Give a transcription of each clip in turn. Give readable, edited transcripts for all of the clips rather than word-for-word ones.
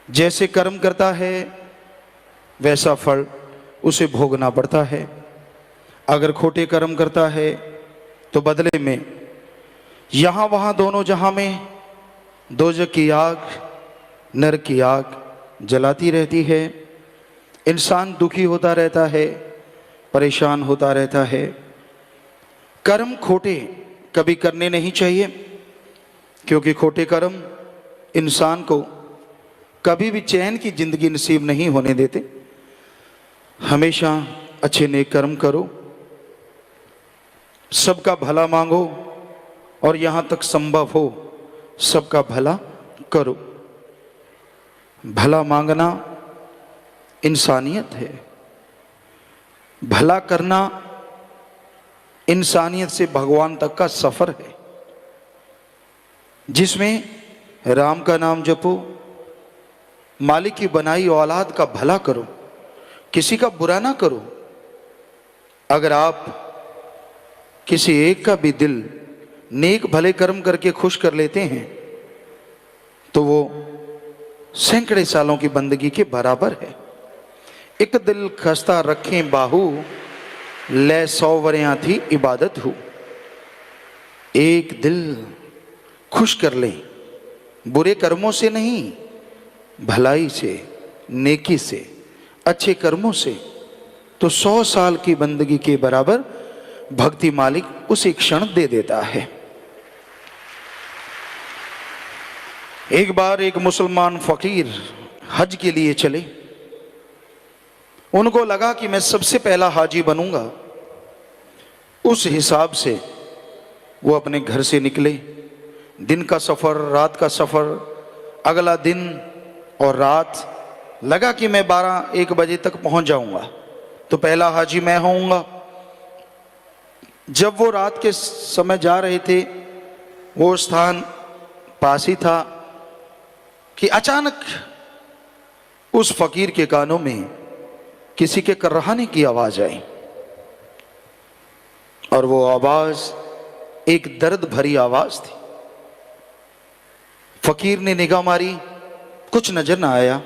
जैसे कर्म करता है वैसा फल उसे भोगना पड़ता है। अगर खोटे कर्म करता है तो बदले में यहाँ वहाँ दोनों जहाँ में दोजख की आग, नरक की आग जलाती रहती है। इंसान दुखी होता रहता है, परेशान होता रहता है। कर्म खोटे कभी करने नहीं चाहिए, क्योंकि खोटे कर्म इंसान को कभी भी चैन की जिंदगी नसीब नहीं होने देते। हमेशा अच्छे नेक कर्म करो, सबका भला मांगो और यहाँ तक संभव हो सबका भला करो। भला मांगना इंसानियत है, भला करना इंसानियत से भगवान तक का सफर है, जिसमें राम का नाम जपो, मालिक की बनाई औलाद का भला करो, किसी का बुरा ना करो। अगर आप किसी एक का भी दिल नेक भले कर्म करके खुश कर लेते हैं तो वो सैकड़े सालों की बंदगी के बराबर है। एक दिल खस्ता रखें बाहू, ले 100 वरियां थी इबादत हो। एक दिल खुश कर लें, बुरे कर्मों से नहीं, भलाई से, नेकी से, अच्छे कर्मों से, तो 100 साल की बंदगी के बराबर भक्ति मालिक उसे क्षण दे देता है। एक बार एक मुसलमान फकीर हज के लिए चले। उनको लगा कि मैं सबसे पहला हाजी बनूंगा। उस हिसाब से वो अपने घर से निकले। दिन का सफर, रात का सफर, अगला दिन और रात। लगा कि मैं 12-1 बजे तक पहुंच जाऊंगा तो पहला हाजी मैं होऊंगा। जब वो रात के समय जा रहे थे, वो स्थान पास ही था कि अचानक उस फकीर के कानों में किसी के कर्राहने की आवाज आई और वो आवाज एक दर्द भरी आवाज थी। फकीर ने निगाह मारी, कुछ नजर ना आया।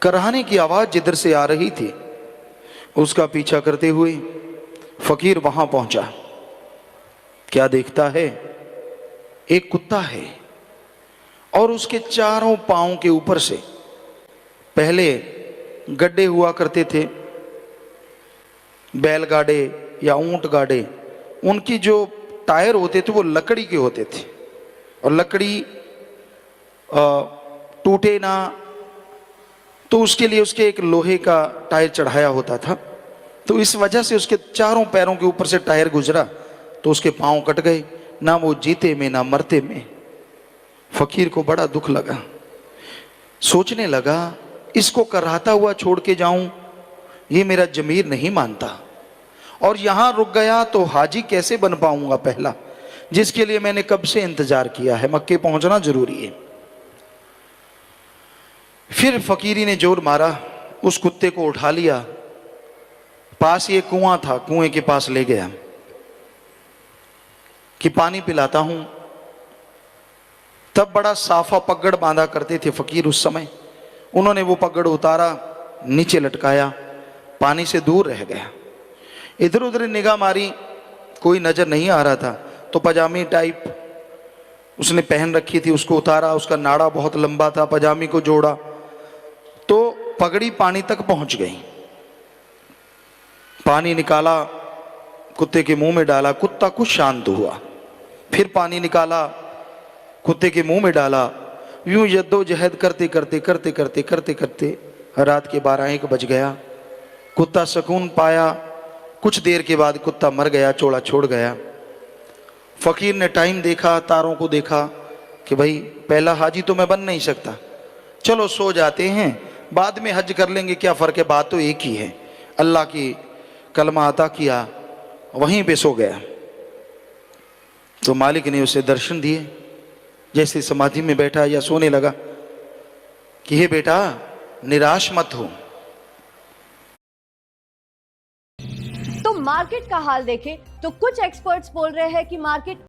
कर्राहने की आवाज जिधर से आ रही थी उसका पीछा करते हुए फकीर वहां पहुंचा। क्या देखता है? एक कुत्ता है और उसके चारों पांवों के ऊपर से पहले गड्ढे हुआ करते थे, बैलगाड़े या ऊंट गाड़े। उनकी जो टायर होते थे वो लकड़ी के होते थे और लकड़ी टूटे ना, तो उसके लिए उसके एक लोहे का टायर चढ़ाया होता था। तो इस वजह से उसके चारों पैरों के ऊपर से टायर गुजरा तो उसके पांव कट गए, ना वो जीते में ना मरते में। फकीर को बड़ा दुख लगा। सोचने लगा, इसको कराहता हुआ छोड़ के जाऊं, ये मेरा जमीर नहीं मानता, और यहां रुक गया तो हाजी कैसे बन पाऊंगा पहला, जिसके लिए मैंने कब से इंतजार किया है। मक्के पहुंचना जरूरी है। फिर फकीरी ने जोर मारा, उस कुत्ते को उठा लिया, पास ये कुआं था, कुएं के पास ले गया कि पानी पिलाता हूं। तब बड़ा साफा पगड़ बांधा करते थे फकीर उस समय। उन्होंने वो पगड़ उतारा, नीचे लटकाया, पानी से दूर रह गया। इधर उधर निगाह मारी, कोई नजर नहीं आ रहा था। तो पजामी टाइप उसने पहन रखी थी, उसको उतारा। उसका नाड़ा बहुत लंबा था, पजामी को जोड़ा तो पगड़ी पानी तक पहुंच गई। पानी निकाला, कुत्ते के मुंह में डाला, कुत्ता कुछ शांत हुआ। फिर पानी निकाला, कुत्ते के मुंह में डाला। यूं जद्दोजहद करते करते करते करते करते करते रात के 12-1 बज गया। कुत्ता सुकून पाया। कुछ देर के बाद कुत्ता मर गया, चोड़ा छोड़ गया। फकीर ने टाइम देखा, तारों को देखा कि भाई पहला हाजी तो मैं बन नहीं सकता, चलो सो जाते हैं, बाद में हज कर लेंगे, क्या फर्क है, बात तो एक ही है। अल्लाह की कलमा अता किया, वहीं पे सो गया। तो मालिक ने उसे दर्शन दिए। जैसे समाधि में बैठा या सोने लगा कि हे बेटा, निराश मत हो। तो मार्केट का हाल देखें तो कुछ एक्सपर्ट्स बोल रहे हैं कि मार्केट